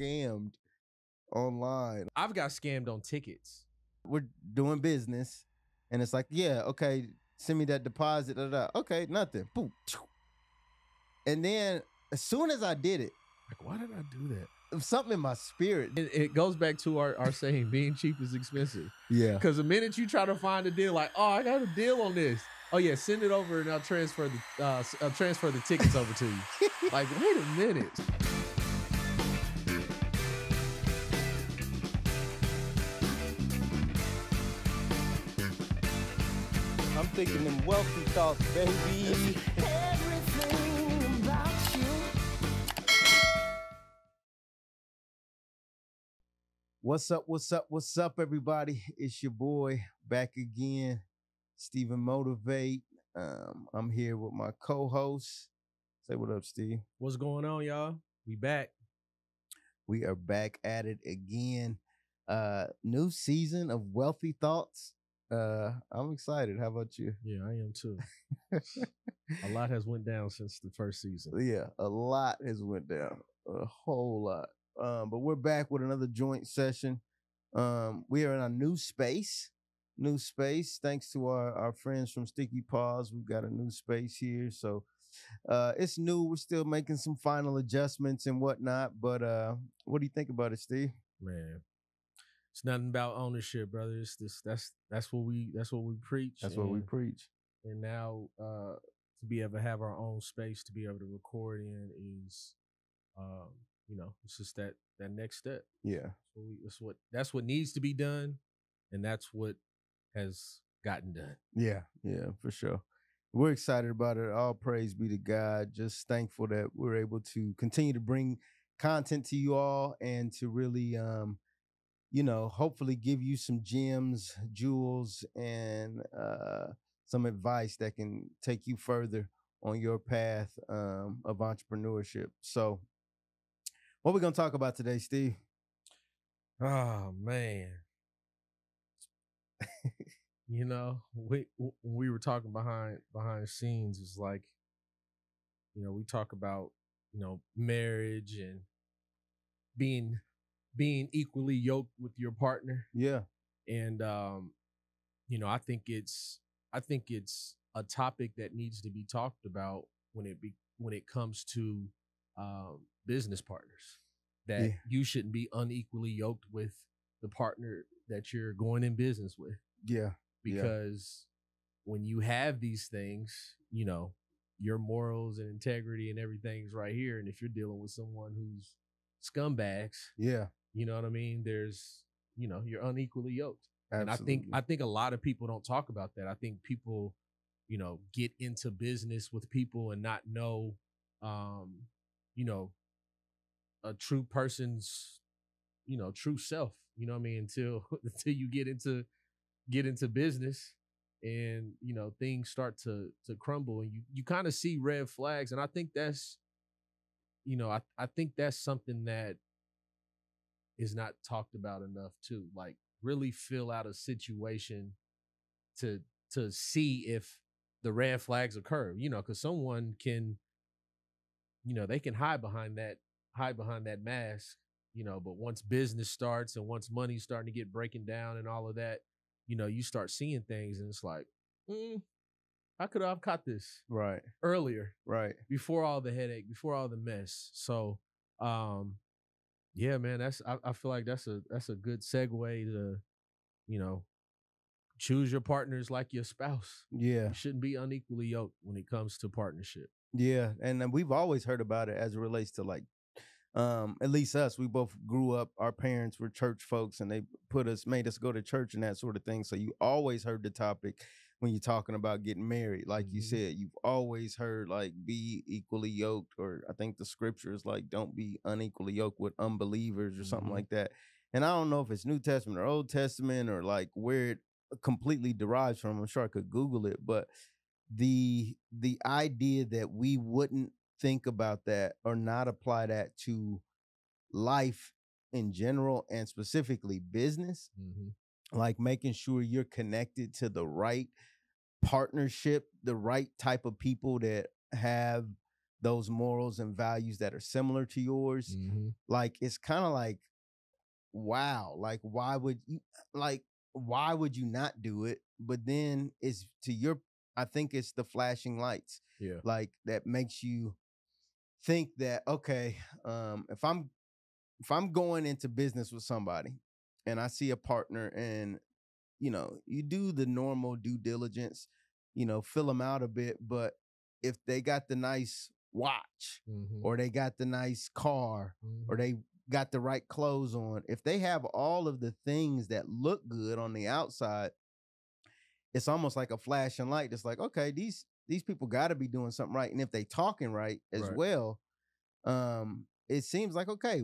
scammed online. I've got scammed on tickets. We're doing business, and it's like, yeah, okay, send me that deposit. Okay, nothing. Boom. And then as soon as I did it, like, why did I do that? Something in my spirit. It goes back to our saying, being cheap is expensive. Yeah. Because the minute you try to find a deal, like, oh, I got a deal on this. Oh yeah, send it over and I'll transfer the tickets over to you. Like, wait a minute. I'm thinking them wealthy thoughts, baby. Everything about you. What's up, everybody? It's your boy back again, StephenMotivate. I'm here with my co-host. Say what up, Steve. What's going on, y'all? We back. We are back at it again. New season of Wealthy Thoughts. I'm excited. How about you? Yeah, I am too. A lot has went down since the first season. Yeah, a lot has went down. A whole lot. But we're back with another joint session. We are in a new space. Thanks to our friends from Sticky Paws. We've got a new space here. So it's new. We're still making some final adjustments and whatnot. But what do you think about it, Steve? Man, it's nothing about ownership, brother. It's this that's what we preach. That's what we preach. And now to be able to have our own space to be able to record in is it's just that next step. Yeah. That's what needs to be done, and that's what has gotten done. Yeah, for sure. We're excited about it. All praise be to God. Just thankful that we're able to continue to bring content to you all and to really hopefully give you some gems, jewels, and some advice that can take you further on your path of entrepreneurship. So what we're going to talk about today, Steve? Oh, man. We were talking behind the scenes, it's like, we talk about, marriage and being equally yoked with your partner. Yeah. And, I think it's a topic that needs to be talked about when it comes to business partners, that you shouldn't be unequally yoked with the partner that you're going in business with. Yeah. Because when you have these things, your morals and integrity and everything's right here. And if you're dealing with someone who's scumbags, you know what I mean? There's, you're unequally yoked. Absolutely. And I think a lot of people don't talk about that. I think people, get into business with people and not know, a true person's, true self, until you get into business and, things start to crumble and you kind of see red flags. And I think that's, I think that's something that is not talked about enough too. Like, really fill out a situation to see if the red flags occur, because someone can, they can hide behind that mask, but once business starts and once money's starting to get breaking down and all of that, you start seeing things and it's like, how could I have caught this earlier? Right. Before all the headache, before all the mess. So, yeah, man, I feel like that's a good segue to, choose your partners like your spouse. Yeah. You shouldn't be unequally yoked when it comes to partnership. Yeah. And we've always heard about it as it relates to like, at least us, we both grew up, our parents were church folks and they made us go to church and that sort of thing. So you always heard the topic when you're talking about getting married. Like you said, you've always heard like be equally yoked, or I think the scripture is like, don't be unequally yoked with unbelievers or something like that. And I don't know if it's New Testament or Old Testament or like where it completely derives from. I'm sure I could Google it, but the idea that we wouldn't think about that or not apply that to life in general and specifically business, like making sure you're connected to the right partnership, the right type of people that have those morals and values that are similar to yours, Mm-hmm. like it's kind of like, wow, like why would you not do it? But then it's to your, I think it's the flashing lights, Yeah. like that makes you think that, okay, if I'm going into business with somebody and I see a partner and, you do the normal due diligence, fill them out a bit, but if they got the nice watch Mm-hmm. or they got the nice car or Mm-hmm. they got the right clothes on, if they have all of the things that look good on the outside, it's almost like a flashing light. It's like, okay, these people got to be doing something right. And if they talking right as Right. well, it seems like, okay,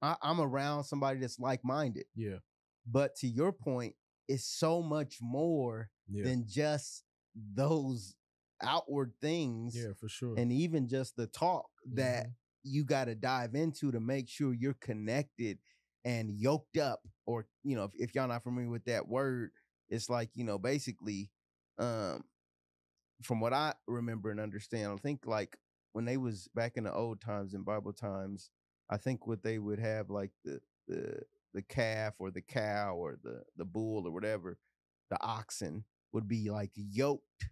I'm around somebody that's like-minded. Yeah. But to your point, it's so much more Yeah. than just those outward things. Yeah, for sure. And even just the talk that Mhm. you got to dive into to make sure you're connected and yoked up. Or, if y'all not familiar with that word, it's like, basically, um, from what I remember and understand, I think like when they was back in the old times in Bible times, I think what they would have like the the calf or the cow or the bull or whatever, the oxen would be like yoked,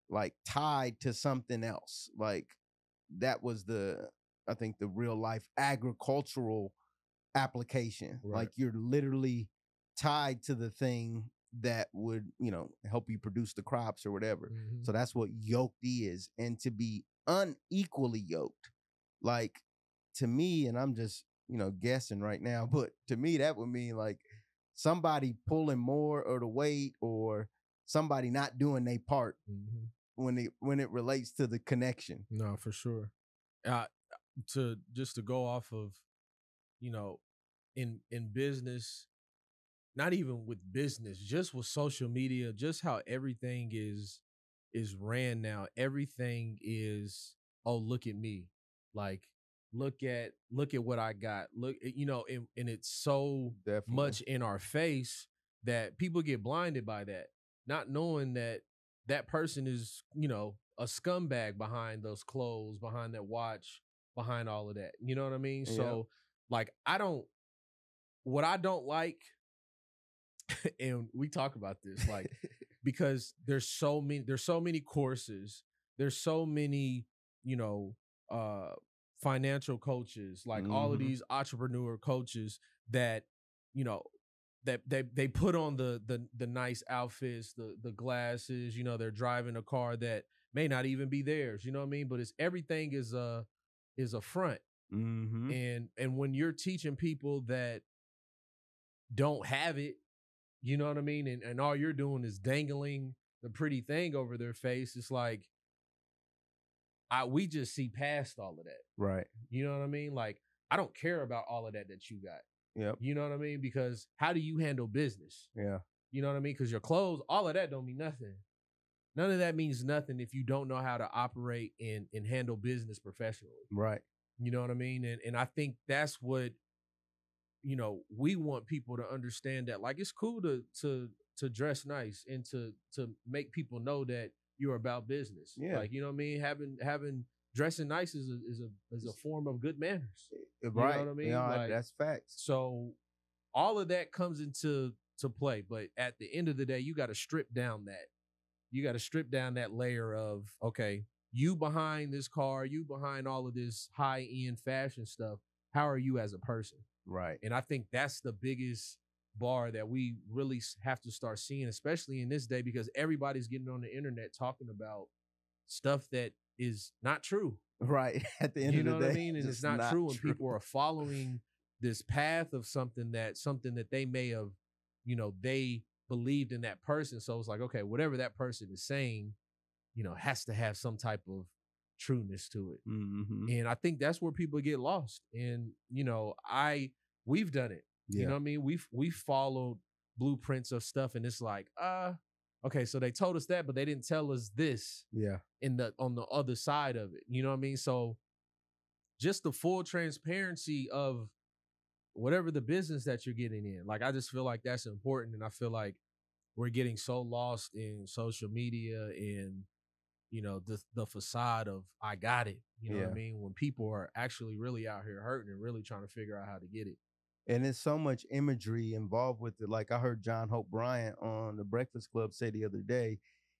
like tied to something else. Like that was I think the real life agricultural application. Right. Like you're literally tied to the thing that would, help you produce the crops or whatever. Mhm. So that's what yoked is. And to be unequally yoked, like to me, and I'm just, guessing right now, but to me, that would mean like somebody pulling more of the weight or somebody not doing their part Mhm. when it relates to the connection. No, for sure. Uh, to go off of, you know, in business, not even with business, just with social media, just how everything is ran now. Everything is, oh, look at me. Like look at what I got. Look, and it's so Definitely. much in our face that people get blinded by that, not knowing that that person is, a scumbag behind those clothes, behind that watch, behind all of that. You know what I mean? Yeah. So like what I don't like, and we talk about this, like, because there's so many courses, there's so many, you know, uh financial coaches, like all of Mhm. these entrepreneur coaches that, you know, that they put on the nice outfits, the glasses, they're driving a car that may not even be theirs, you know what I mean? But it's everything is a front. Mhm. And when you're teaching people that don't have it, you know what I mean? And all you're doing is dangling the pretty thing over their face. It's like, we just see past all of that. Right. You know what I mean? Like, I don't care about all of that you got. Yep. You know what I mean? Because how do you handle business? Yeah. You know what I mean? Because your clothes, all of that don't mean nothing. None of that means nothing if you don't know how to operate and handle business professionally. Right. You know what I mean? And I think that's what, we want people to understand, that like it's cool to dress nice and to make people know that you're about business. Yeah. Like, you know what I mean? Having dressing nice is a form of good manners. Right. You know what I mean? Yeah, Like, that's facts. so all of that comes into play, but at the end of the day, you got to strip down that. You got to strip down that layer of, okay, you behind this car, you behind all of this high end fashion stuff. How are you as a person? Right. And I think that's the biggest bar that we really have to start seeing, especially in this day, because everybody's getting on the internet talking about stuff that is not true. Right. At the end You of know the what I day, mean? And it's not true. And people are following this path of something that they may have, they believed in that person. So it's like, okay, whatever that person is saying, has to have some type of trueness to it. Mhm. And I think that's where people get lost. And, we've done it. You know what I mean? We've followed blueprints of stuff, and it's like, okay, so they told us that, but they didn't tell us this Yeah. on the other side of it. You know what I mean? So just the full transparency of whatever the business that you're getting in. Like, I just feel like that's important. And I feel like we're getting so lost in social media and, the facade of I got it. You know what I Yeah. mean? When people are actually really out here hurting and really trying to figure out how to get it. And there's so much imagery involved with it. Like I heard John Hope Bryant on the Breakfast Club say the other day,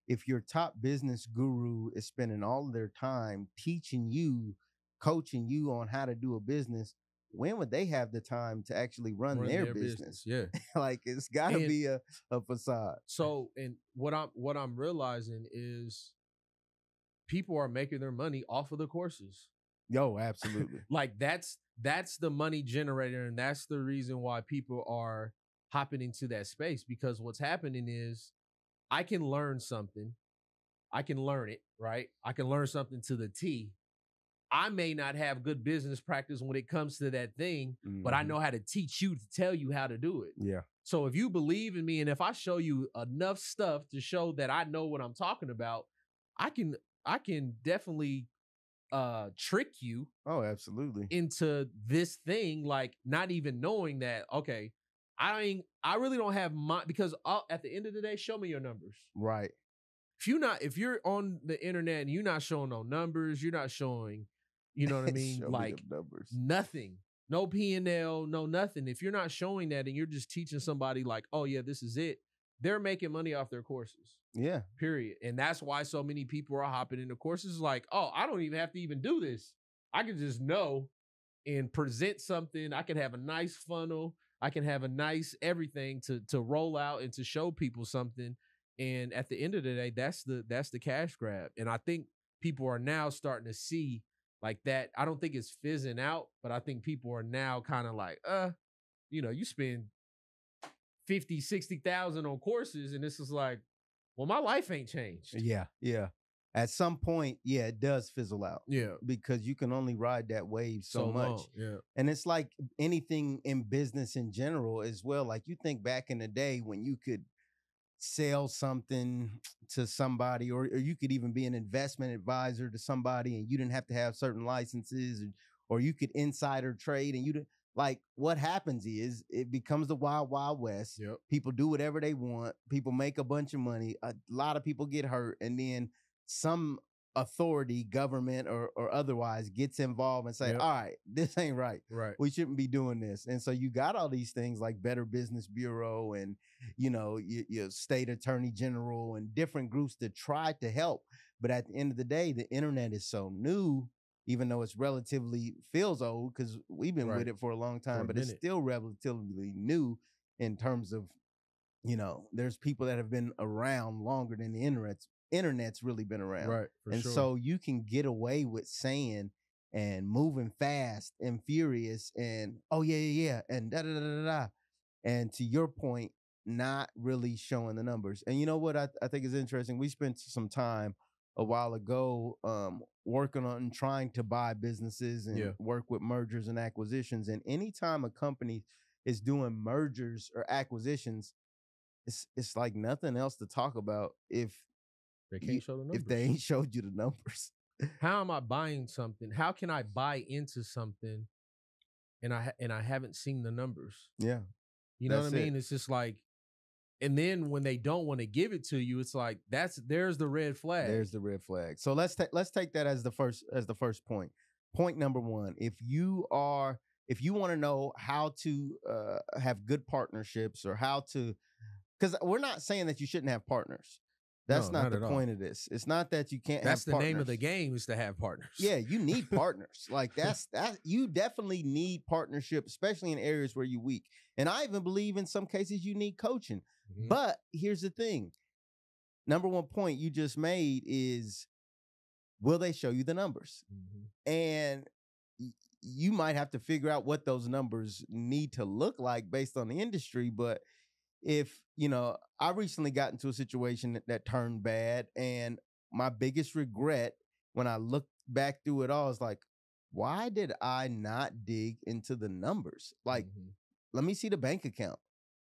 if your top business guru is spending all of their time teaching you, coaching you on how to do a business, when would they have the time to actually run their business? Yeah. Like it's got to be a facade. So, and what I'm realizing is people are making their money off of the courses. Yo, absolutely. Like that's the money generator, and that's the reason why people are hopping into that space, because what's happening is I can learn something. I can learn it, right? I can learn something to the T. I may not have good business practice when it comes to that thing, but I know how to teach you to tell you how to do it. Yeah. So if you believe in me, and if I show you enough stuff to show that I know what I'm talking about, I can definitely trick you absolutely into this thing, like not even knowing that, okay, I really don't have my, because at the end of the day, show me your numbers. Right. If you're on the internet and you're not showing no numbers, you're not showing, you know what I mean? Like numbers. Nothing, no P&L, no nothing. If you're not showing that and you're just teaching somebody like, oh yeah, this is it, they're making money off their courses. Yeah. Period. And that's why so many people are hopping into courses like, oh, I don't even have to even do this. I can just know and present something. I can have a nice funnel. I can have a nice everything to roll out and to show people something. And at the end of the day, that's the cash grab. And I think people are now starting to see like that. I don't think it's fizzing out, but I think people are now kind of like, you spend 50, 60,000 on courses, and this is like, well, my life ain't changed. Yeah. Yeah. At some point, yeah, it does fizzle out. Yeah. Because you can only ride that wave so much. Long. Yeah. And it's like anything in business in general as well. Like you think back in the day when you could sell something to somebody, or you could even be an investment advisor to somebody and you didn't have to have certain licenses, or you could insider trade, and you didn't. Like what happens is it becomes the wild, wild west. Yep. People do whatever they want. People make a bunch of money. A lot of people get hurt. And then some authority, government or otherwise, gets involved and say, Yep. all right, this ain't right. Right. We shouldn't be doing this. And so you got all these things like Better Business Bureau and, your state attorney general and different groups that try to help. But at the end of the day, the internet is so new, even though it's relatively feels old because we've been with it for a long time, but it's still relatively new in terms of, there's people that have been around longer than the internet's really been around. Right. And so you can get away with saying and moving fast and furious and, oh yeah. And da-da-da-da-da. And to your point, not really showing the numbers. And you know what I think is interesting? We spent some time a while ago working on trying to buy businesses and work with mergers and acquisitions. And anytime a company is doing mergers or acquisitions, it's like nothing else to talk about if they can't show the numbers. If they ain't showed you the numbers. How am I buying something? How can I buy into something and I haven't seen the numbers? Yeah. You know what I mean? It's just like, and then when they don't want to give it to you, it's like there's the red flag. There's the red flag. So let's take that as the first point. Point number one: if you want to know how to have good partnerships or how to, because we're not saying that you shouldn't have partners. That's not the point of this. It's not that you can't have partners. That's the name of the game, is to have partners. Yeah, you need partners. Like that you definitely need partnership, especially in areas where you're weak. And I even believe in some cases you need coaching. Mm-hmm. But here's the thing. Number one point you just made is, will they show you the numbers? Mm-hmm. And you might have to figure out what those numbers need to look like based on the industry. But if, I recently got into a situation that turned bad, and my biggest regret when I look back through it all is like, why did I not dig into the numbers? Like, let me see the bank account.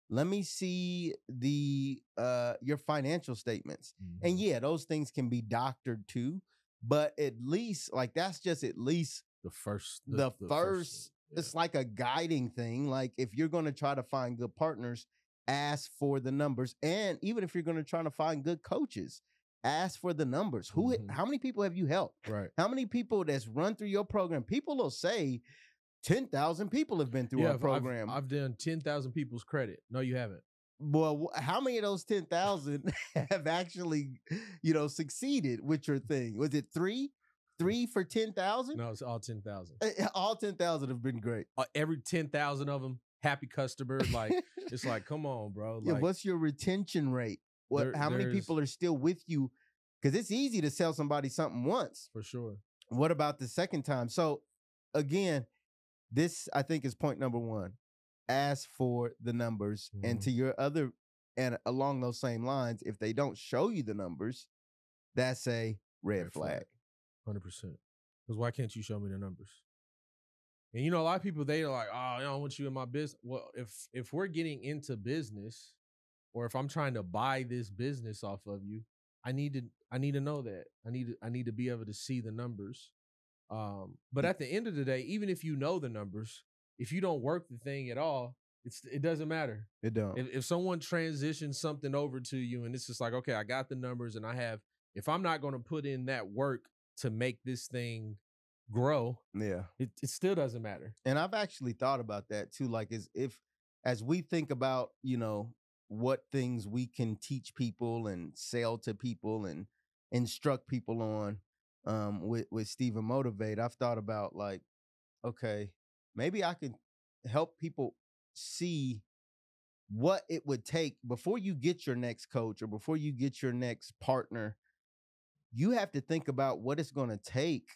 Let me see your financial statements. Mm-hmm. And yeah, those things can be doctored too, but at least that's just at least the first. It's like a guiding thing. Like if you're going to try to find good partners, ask for the numbers. And even if you're going to try to find good coaches, ask for the numbers. How many people have you helped? Right. How many people that's run through your program? People will say 10,000 people have been through our program. I've done 10,000 people's credit. No, you haven't. Well, how many of those 10,000 have actually, succeeded with your thing? Was it 3? 3 for 10,000? No, it's all 10,000. All 10,000 have been great. Every 10,000 of them, happy customer. Like, it's like, come on, bro. Like, what's your retention rate? How many people are still with you? Because it's easy to sell somebody something once. For sure. What about the second time? So, again, this, I think, is point number 1. Ask for the numbers. And to your other, and along those same lines, if they don't show you the numbers, that's a red flag. 100%. Because why can't you show me the numbers? And a lot of people, they're like, oh, I don't want you in my business. Well, if we're getting into business, or if I'm trying to buy this business off of you, I need to know that. I need to be able to see the numbers. But at the end of the day, even if you know the numbers, if you don't work the thing at all, it doesn't matter. It don't. If someone transitions something over to you and it's just like, okay, I got the numbers and if I'm not going to put in that work to make this thing grow, it still doesn't matter. And I've actually thought about that too. Like, as we think about, what things we can teach people and sell to people and instruct people on, with StephenMotivate, I've thought about, like, okay, maybe I can help people see what it would take before you get your next coach or before you get your next partner. You have to think about what it's going to take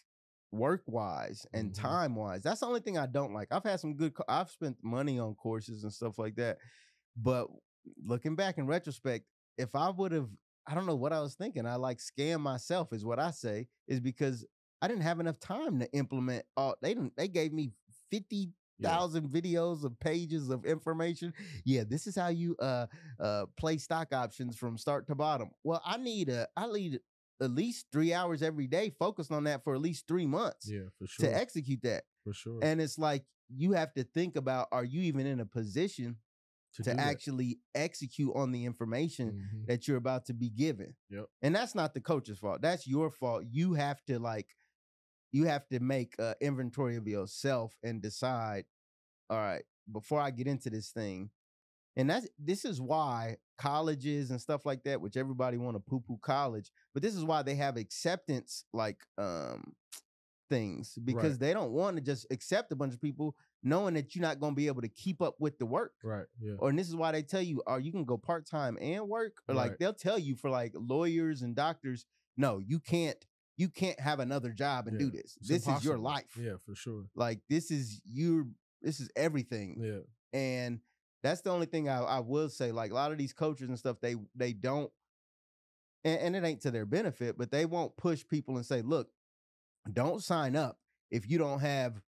work-wise and time-wise. That's the only thing I don't like. I've had some I've spent money on courses and stuff like that. But looking back in retrospect, if I would have, I don't know what I was thinking. I scam myself is what I say, is because I didn't have enough time to implement all. They gave me 50,000 videos of pages of information. Yeah, this is how you play stock options from start to bottom. Well, I need at least 3 hours every day focused on that for at least 3 months. Yeah, for sure. To execute that. For sure. And it's like, you have to think about, are you even in a position to actually execute on the information that you're about to be given? Yep. And that's not the coach's fault. That's your fault. You have to make an inventory of yourself and decide, all right, before I get into this thing. And this is why colleges and stuff like that, which everybody want to poo-poo college, but this is why they have acceptance things, because they don't want to just accept a bunch of people knowing that you're not going to be able to keep up with the work. Right. Yeah. And this is why they tell you, you can go part-time and work, or they'll tell you for lawyers and doctors, no, you can't have another job and do this. This is your life. Yeah, for sure. This is everything. Yeah. And that's the only thing I will say. Like, a lot of these coaches and stuff, they don't, and it ain't to their benefit, but they won't push people and say, look, don't sign up if you don't have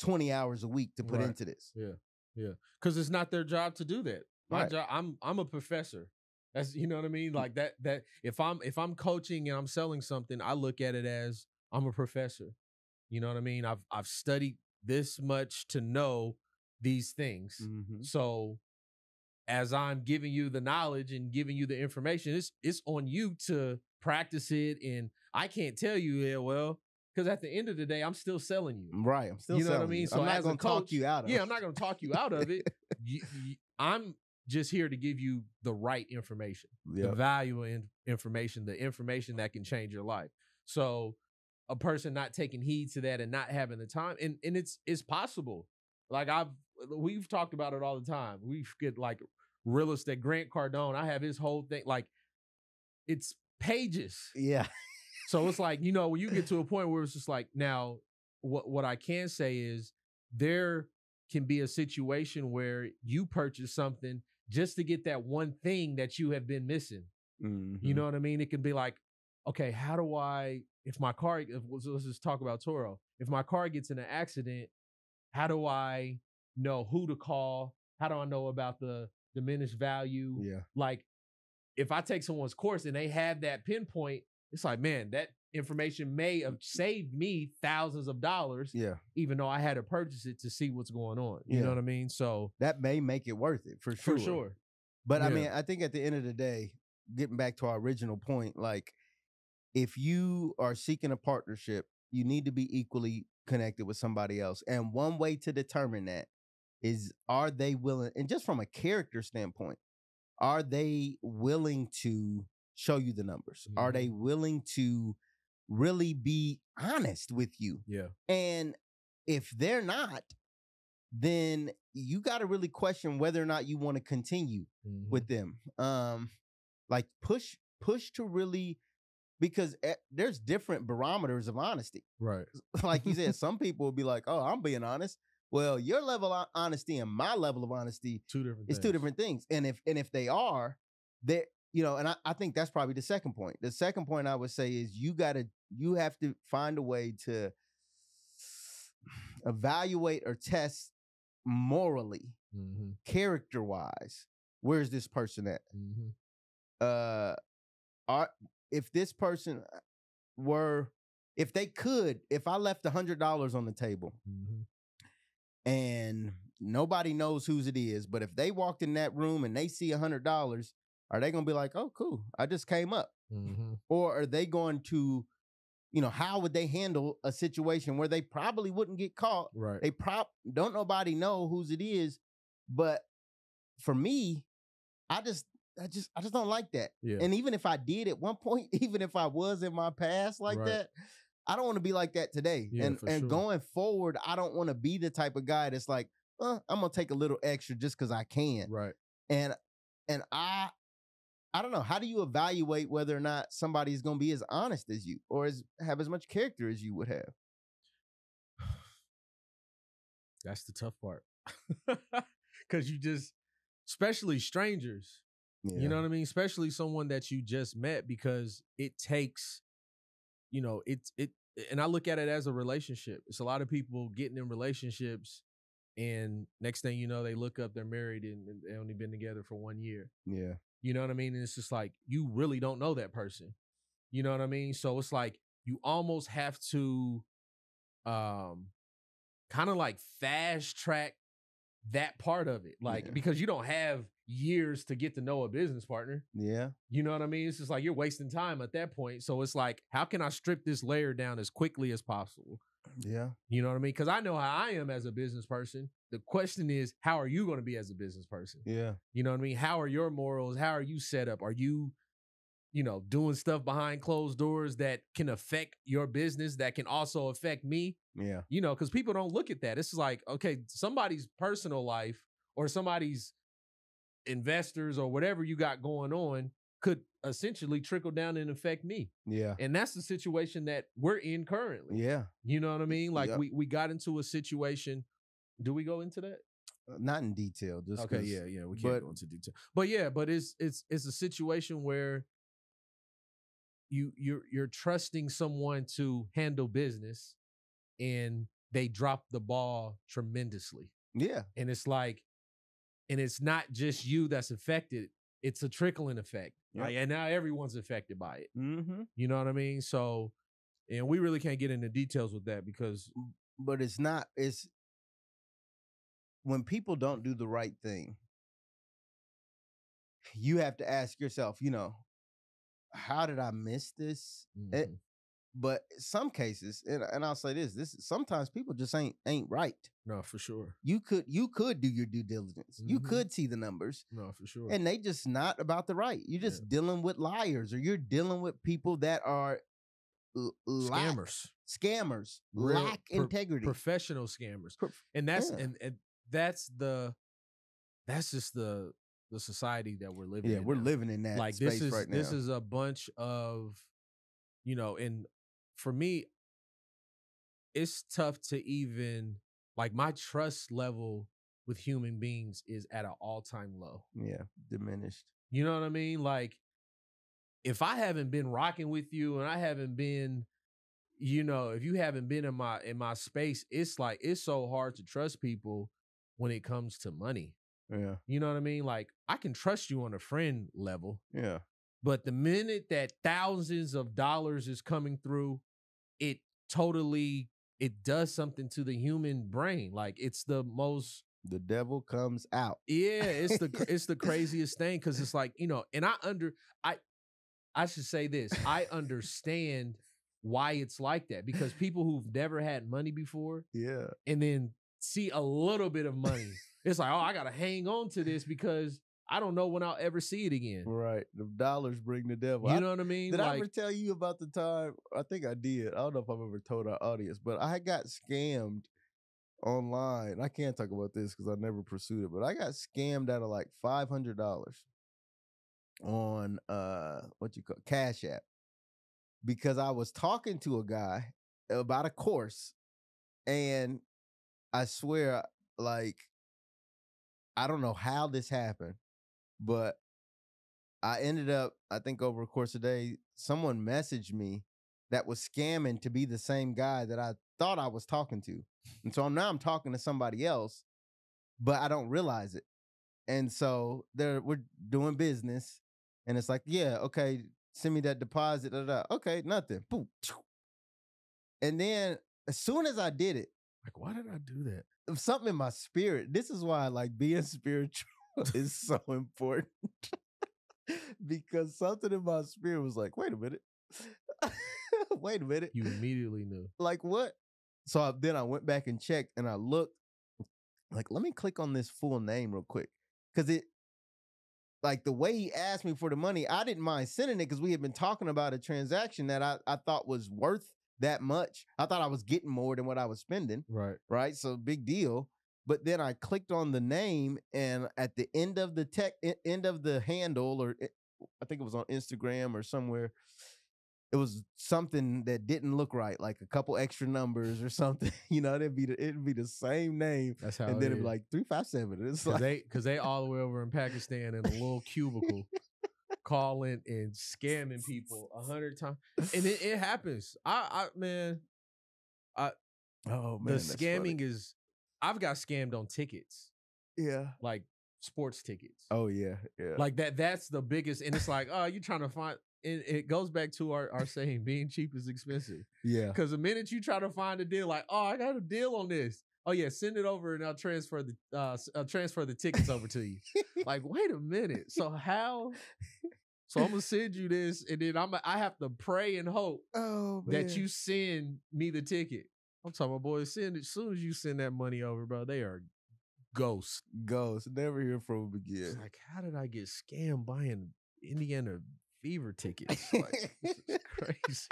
20 hours a week to put into this. Yeah. Yeah. Because it's not their job to do that. My job, I'm a professor. That's, you know what I mean? Like that if I'm coaching and I'm selling something, I look at it as I'm a professor. You know what I mean? I've studied this much to know these things. So as I'm giving you the knowledge and giving you the information, it's on you to practice it. And I can't tell you, well, because at the end of the day, I'm still selling you. Right. I'm still selling you. know what I mean? So I'm not going to talk you out of it. Yeah, I'm not going to talk you out of it. I'm just here to give you the right information, the valuable information, the information that can change your life. So a person not taking heed to that and not having the time, and it's possible. Like we've talked about it all the time. We get real estate, Grant Cardone. I have his whole thing, it's pages. Yeah. So it's when you get to a point where it's just now what I can say is there can be a situation where you purchase something just to get that one thing that you have been missing. You know what I mean? It can be okay, how do if my car, let's just talk about TURO. If my car gets in an accident, how do I know who to call? How do I know about the diminished value? Yeah. If I take someone's course and they have that pinpoint, it's man, that information may have saved me thousands of dollars. Yeah. Even though I had to purchase it to see what's going on. You know what I mean? So that may make it worth it for sure. For sure. But I mean, I think at the end of the day, getting back to our original point, if you are seeking a partnership, you need to be equally connected with somebody else. And one way to determine that is, are they willing, and just from a character standpoint, are they willing to show you the numbers? Are they willing to really be honest with you? Yeah. And if they're not, then you got to really question whether or not you want to continue with them. Like push to really, because there's different barometers of honesty. Right. Like you said, some people will be like, "Oh, I'm being honest." Well, your level of honesty and my level of honesty two different things. And if they are, they, and I think that's probably the second point. The second point I would say is you have to find a way to evaluate or test morally, character-wise, where's this person at? If this person if I left $100 on the table and nobody knows whose it is, but if they walked in that room and they see $100, are they going to be like, "Oh, cool, I just came up"? Or are they going to, how would they handle a situation where they probably wouldn't get caught? Right. They don't nobody know whose it is. But for me, I just don't like that. Yeah. And even if I did at one point, even if I was in my past like that, I don't want to be like that today. Yeah, and going forward, I don't want to be the type of guy that's like, I'm gonna take a little extra just because I can. Right. And I don't know. How do you evaluate whether or not somebody's gonna be as honest as you or have as much character as you would have? That's the tough part. Because especially strangers, you know what I mean? Especially someone that you just met, because it takes, and I look at it as a relationship. It's a lot of people getting in relationships, and next thing you know, they look up, they're married, and they only been together for 1 year. Yeah. You know what I mean? And it's just like, you really don't know that person. You know what I mean? So it's like, you almost have to kind of like fast track that part of it. Like, because you don't have years to get to know a business partner. Yeah. You know what I mean? It's just like, you're wasting time at that point. So it's like, how can I strip this layer down as quickly as possible? Yeah. You know what I mean? Because I know how I am as a business person. The question is, how are you going to be as a business person? Yeah. You know what I mean? How are your morals? How are you set up? Are you, doing stuff behind closed doors that can affect your business, that can also affect me? Yeah. Because people don't look at that. It's like, okay, somebody's personal life or somebody's investors or whatever you got going on could essentially trickle down and affect me. Yeah. And that's the situation that we're in currently. Yeah. You know what I mean? Like, we got into a situation. Do we go into that? Not in detail. Just okay. Yeah. We can't go into detail. But yeah, but it's a situation where you're trusting someone to handle business, and they drop the ball tremendously. Yeah. And it's like, and it's not just you that's affected. It's a trickling effect. Yep. Like, and now everyone's affected by it. You know what I mean? So, and we really can't get into details with that because. But it's when people don't do the right thing, you have to ask yourself, how did I miss this? But some cases, and I'll say this sometimes people just ain't right. No, for sure. You could do your due diligence. You could see the numbers. No, for sure. And they just not about the right. You're just dealing with liars, or you're dealing with people that are scammers, lack integrity, professional scammers. And that's and that's just the society that we're living in. Yeah, we're living in that space right now. This is a bunch of, and for me, it's tough to even, like, my trust level with human beings is at an all-time low. Yeah, diminished. You know what I mean? Like, if I haven't been rocking with you and I haven't been, if you haven't been in my space, it's like, it's so hard to trust people when it comes to money. Yeah. You know what I mean? Like, I can trust you on a friend level. Yeah. But the minute that thousands of dollars is coming through, it does something to the human brain. Like, it's the devil comes out. Yeah, it's the craziest thing, because it's like, and I should say this. I understand why it's like that, because people who've never had money before Yeah. and then see a little bit of money, it's like, oh, I gotta hang on to this because I don't know when I'll ever see it again. Right. The dollars bring the devil. You know what I mean? Did I ever tell you about the time? I think I did. I don't know if I've ever told our audience, but I got scammed online. I can't talk about this because I never pursued it, but I got scammed out of like $500 on Cash App, because I was talking to a guy about a course, and I swear, like, I don't know how this happened, but I ended up, I think over the course of the day, someone messaged me that was scamming to be the same guy that I thought I was talking to. And so now I'm talking to somebody else, but I don't realize it. And so we're doing business, and it's like, yeah, okay, send me that deposit. Okay, nothing. Boom. And then as soon as I did it, like, why did I do that? Something in my spirit. This is why like being spiritual is so important. Because something in my spirit was like, wait a minute. Wait a minute. You immediately knew. Like what? So then I went back and checked, and I looked like, let me click on this full name real quick. Because it, like the way he asked me for the money, I didn't mind sending it because we had been talking about a transaction that I thought was worth that much. I thought I was getting more than what I was spending. Right. Right. So big deal. But then I clicked on the name, and at the end of the end of the handle, I think it was on Instagram or somewhere, it was something that didn't look right, like a couple extra numbers or something. You know, it'd be the same name. That's how. And then it'd be like 357. It's like because they all the way over in Pakistan in a little cubicle, calling and scamming people 100 times, and it happens. Oh man, the scamming is. I've got scammed on tickets. Yeah. Like sports tickets. Oh yeah. Yeah. Like that's the biggest. And it's like, oh, you're trying to find, and it goes back to our saying, being cheap is expensive. Yeah. Because the minute you try to find a deal, like, oh, I got a deal on this. Oh yeah, send it over and I'll transfer the tickets over to you. Like, wait a minute. So how? So I'm gonna send you this, and then I have to pray and hope that you send me the ticket. I'm talking about, boys, send it as soon as you send that money over, bro. They are ghosts. Never hear from them again. It's like, how did I get scammed buying Indiana Fever tickets? Like, this is crazy.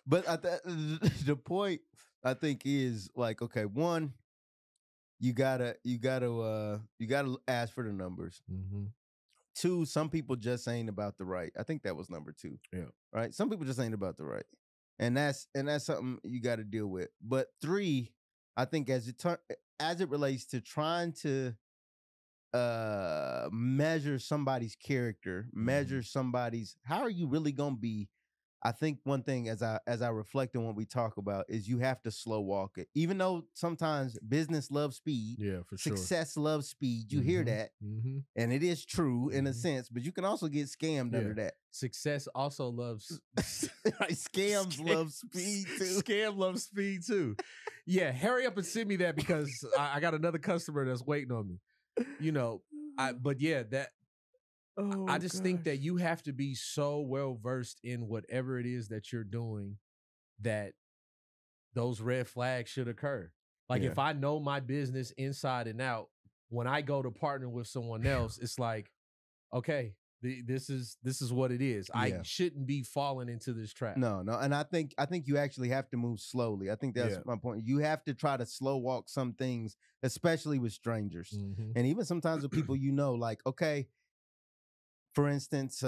But the point I think is like, okay, one, you gotta ask for the numbers. Mm-hmm. Two, some people just ain't about the right. I think that was number two. Yeah. Right. Some people just ain't about the right. And that's something you got to deal with. But three, I think as it relates to trying to measure somebody's character, measure somebody's, how are you really gonna be? I think one thing as I reflect on what we talk about is you have to slow walk it. Even though sometimes business loves speed, yeah, for sure. Success loves speed. You hear that, and it is true in a sense. But you can also get scammed under that. Success also loves scams love speed too. Scam loves speed too. Yeah, hurry up and send me that because I got another customer that's waiting on me. You know, but yeah, that. I just think that you have to be so well versed in whatever it is that you're doing that those red flags should occur. Like if I know my business inside and out, when I go to partner with someone else, it's like, okay, this is what it is. Yeah. I shouldn't be falling into this trap. No. And I think you actually have to move slowly. I think that's my point. You have to try to slow walk some things, especially with strangers. And even sometimes with people, like, okay, for instance,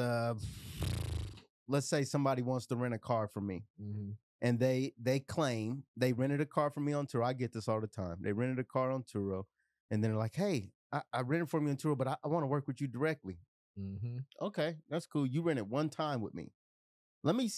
let's say somebody wants to rent a car from me, and they claim they rented a car from me on TURO. I get this all the time. They rented a car on TURO, and then they're like, "Hey, I rented from you on TURO, but I want to work with you directly." Okay, that's cool. You rented one time with me. Let me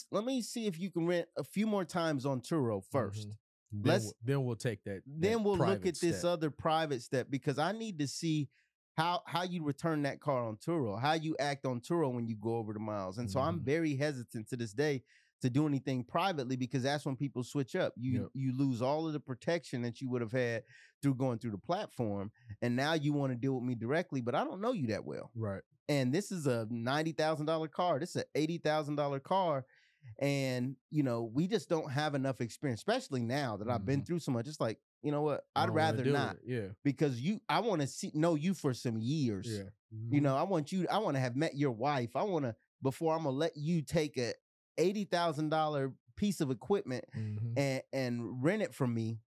see if you can rent a few more times on TURO first. Then we'll take that. Then we'll look at this other private step, because I need to see how you return that car on TURO, how you act on TURO when you go over the miles. And so I'm very hesitant to this day to do anything privately, because that's when people switch up. Yep. You lose all of the protection that you would have had through going through the platform, and now you want to deal with me directly, but I don't know you that well. Right. And this is a $90,000 car. This is an $80,000 car. And, we just don't have enough experience, especially now that I've been through so much. It's like, you know what? I I'd don't wanna rather do not. it. Yeah. Because I want to know you for some years. Yeah. I want to have met your wife. Before I'm going to let you take a $80,000 piece of equipment and rent it from me.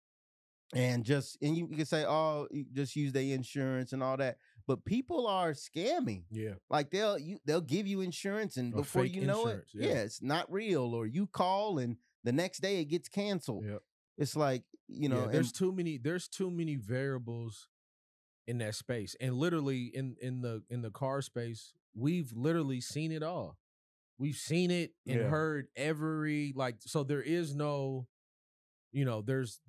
And you can say, oh, you just use their insurance and all that. But people are scamming. Yeah. Like they'll give you insurance, and Or before fake you know insurance, it, it's not real. Or you call and the next day it gets canceled. Yeah. It's like, there's too many variables in that space. And literally in the car space, we've literally seen it all. We've seen it and heard so there is no, there's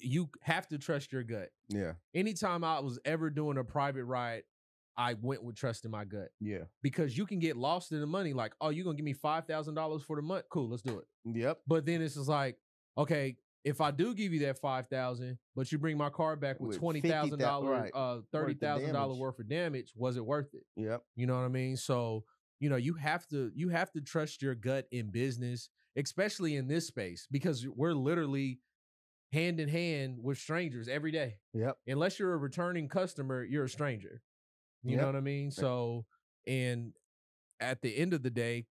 you have to trust your gut. Yeah. Anytime I was ever doing a private ride, I went with trusting my gut. Yeah. Because you can get lost in the money. Like, oh, you're gonna give me $5,000 for the month? Cool, let's do it. Yep. But then it's just like, okay, if I do give you that $5,000, but you bring my car back with $20,000, $30,000 worth of damage, was it worth it? Yep. You know what I mean? So, you have to trust your gut in business, especially in this space, because we're literally hand in hand with strangers every day. Yep. Unless you're a returning customer, you're a stranger. You know what I mean? So, and at the end of the day,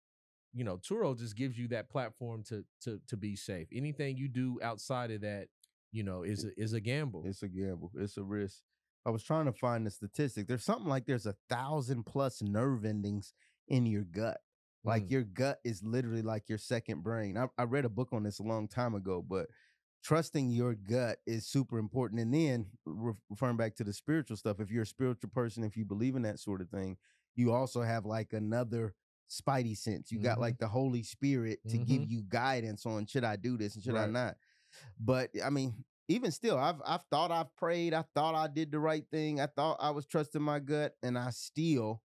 TURO just gives you that platform to be safe. Anything you do outside of that, is a gamble. It's a gamble. It's a risk. I was trying to find the statistic. There's something like there's 1,000+ nerve endings in your gut. Like your gut is literally like your second brain. I read a book on this a long time ago, but trusting your gut is super important. And then referring back to the spiritual stuff, if you're a spiritual person, if you believe in that sort of thing, you also have like another spidey sense. You got like the Holy Spirit to give you guidance on, should I do this and should I not? But I mean, even still, I've thought I've prayed. I thought I did the right thing. I thought I was trusting my gut, and I still,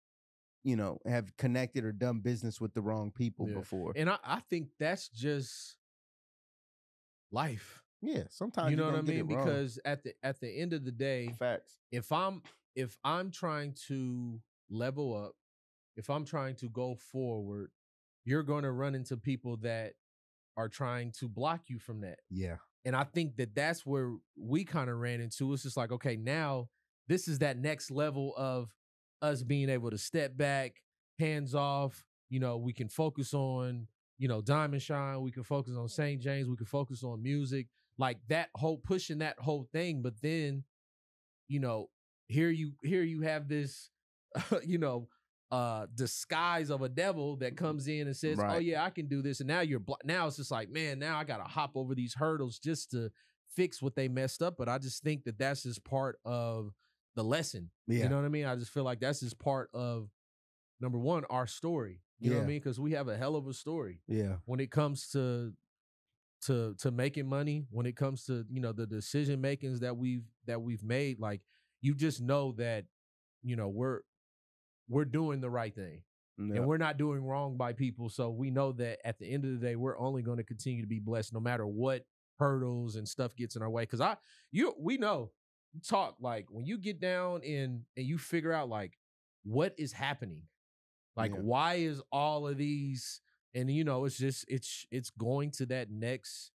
have connected or done business with the wrong people before. And I think that's just life. Yeah, sometimes you know what I mean, because at the end of the day, facts. If I'm trying to level up, if I'm trying to go forward, you're going to run into people that are trying to block you from that. Yeah. And I think that's where we kind of ran into. It's just like, okay, now this is that next level of us being able to step back, hands off. We can focus on, Diamond Shine. We can focus on St. James. We can focus on music. Like that whole pushing that whole thing. But then, here you have this, disguise of a devil that comes in and says, oh yeah, I can do this. And now now it's just like, man, now I got to hop over these hurdles just to fix what they messed up. But I just think that that's just part of the lesson. You know what I mean? I just feel like that's just part of, number one, our story. You know what I mean? Because we have a hell of a story. Yeah. When it comes to making money, when it comes to, the decision makings that we've made, like, you just know that, we're doing the right thing. And we're not doing wrong by people. So we know that at the end of the day, we're only going to continue to be blessed no matter what hurdles and stuff gets in our way. Because we know, talk, like, when you get down and you figure out, like, what is happening, like, why is all of these, and it's just it's going to that next,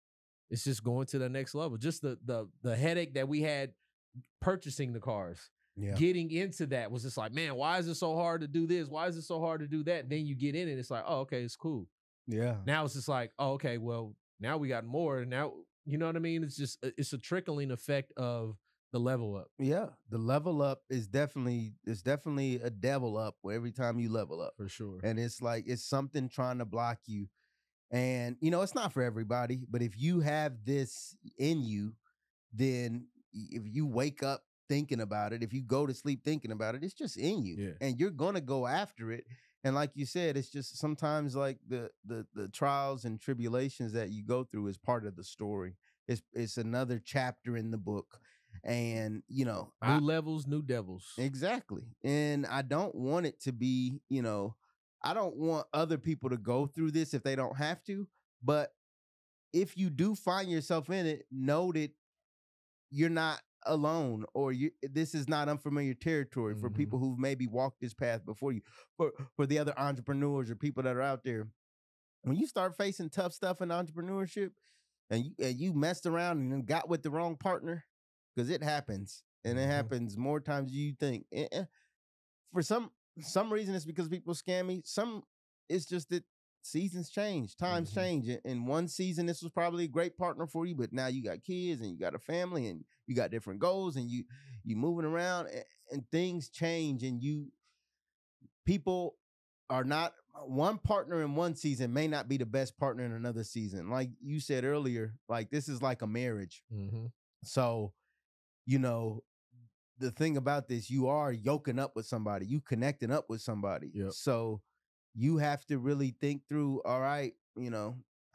it's just going to the next level. Just the headache that we had purchasing the cars. Getting into that was just like, man, why is it so hard to do this? Why is it so hard to do that? And then you get in it, it's like, oh, okay, it's cool. Yeah. Now it's just like, oh, okay, well, now we got more. And now, you know what I mean? It's just, it's a trickling effect of the level up. Yeah. The level up is definitely a devil up every time you level up. For sure. And it's like, it's something trying to block you. And, it's not for everybody, but if you have this in you, then if you wake up thinking about it, if you go to sleep thinking about it, it's just in you, and you're gonna go after it. And like you said, it's just sometimes like the trials and tribulations that you go through is part of the story. It's another chapter in the book, and new levels, new devils. Exactly. And I don't want it to be, I don't want other people to go through this if they don't have to, but if you do find yourself in it, know that you're not alone, or this is not unfamiliar territory for people who've maybe walked this path before you. For the other entrepreneurs or people that are out there, when you start facing tough stuff in entrepreneurship, and you messed around and then got with the wrong partner, because it happens, and it happens more times than you think. For some reason, it's because people scam me. Some, it's just that seasons change, times change. In one season, this was probably a great partner for you, but now you got kids and you got a family and you got different goals, and you moving around, and things change, and people are not, one partner in one season may not be the best partner in another season. Like you said earlier, like this is like a marriage. So, the thing about this, you are yoking up with somebody, you connecting up with somebody. So you have to really think through, all right,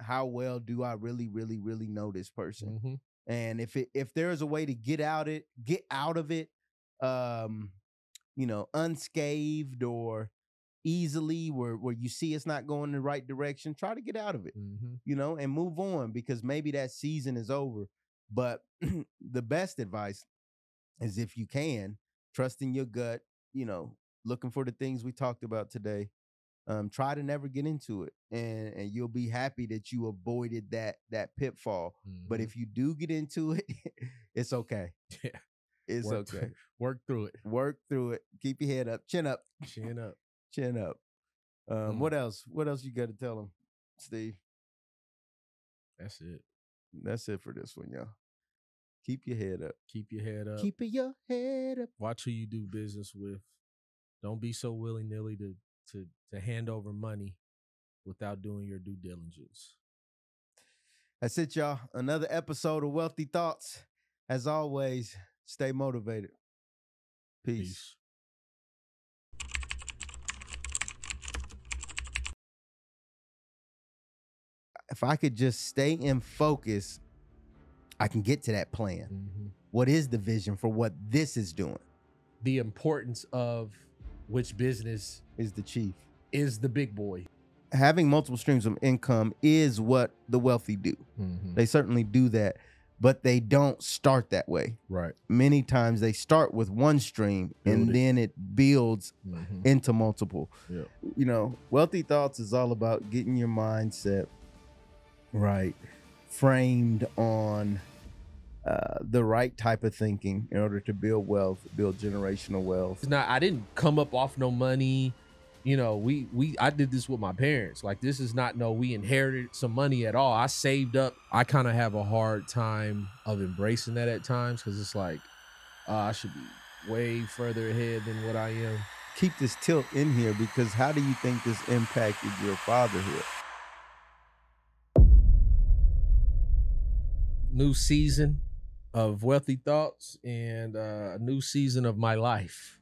how well do I really, really, really know this person? And if there's a way to get out of it, unscathed or easily, where you see it's not going in the right direction, try to get out of it, and move on, because maybe that season is over. But the best advice is, if you can, trust in your gut, looking for the things we talked about today. Try to never get into it, and you'll be happy that you avoided that pitfall. But if you do get into it, it's okay. Yeah. It's okay. Work through it. Work through it. Keep your head up. Chin up. Chin up. Chin up. What else? What else you got to tell them, Steve? That's it. That's it for this one, y'all. Keep your head up. Keep your head up. Keep your head up. Watch who you do business with. Don't be so willy-nilly to hand over money without doing your due diligence. That's it, y'all. Another episode of Wealthy Thoughts. As always, stay motivated. Peace. If I could just stay in focus, I can get to that plan. What is the vision for what this is doing? The importance of which business is the chief, is the big boy. Having multiple streams of income is what the wealthy do. They certainly do that, but they don't start that way. Right. Many times they start with one stream and then it builds into multiple. Wealthy Thoughts is all about getting your mindset right, framed on the right type of thinking in order to build wealth, build generational wealth. Now, I didn't come up off no money. I did this with my parents. Like, this is not we inherited some money at all. I saved up. I kind of have a hard time of embracing that at times, because it's like, I should be way further ahead than what I am. Keep this tilt in here, because how do you think this impacted your fatherhood? New season of Wealthy Thoughts, and a new season of my life.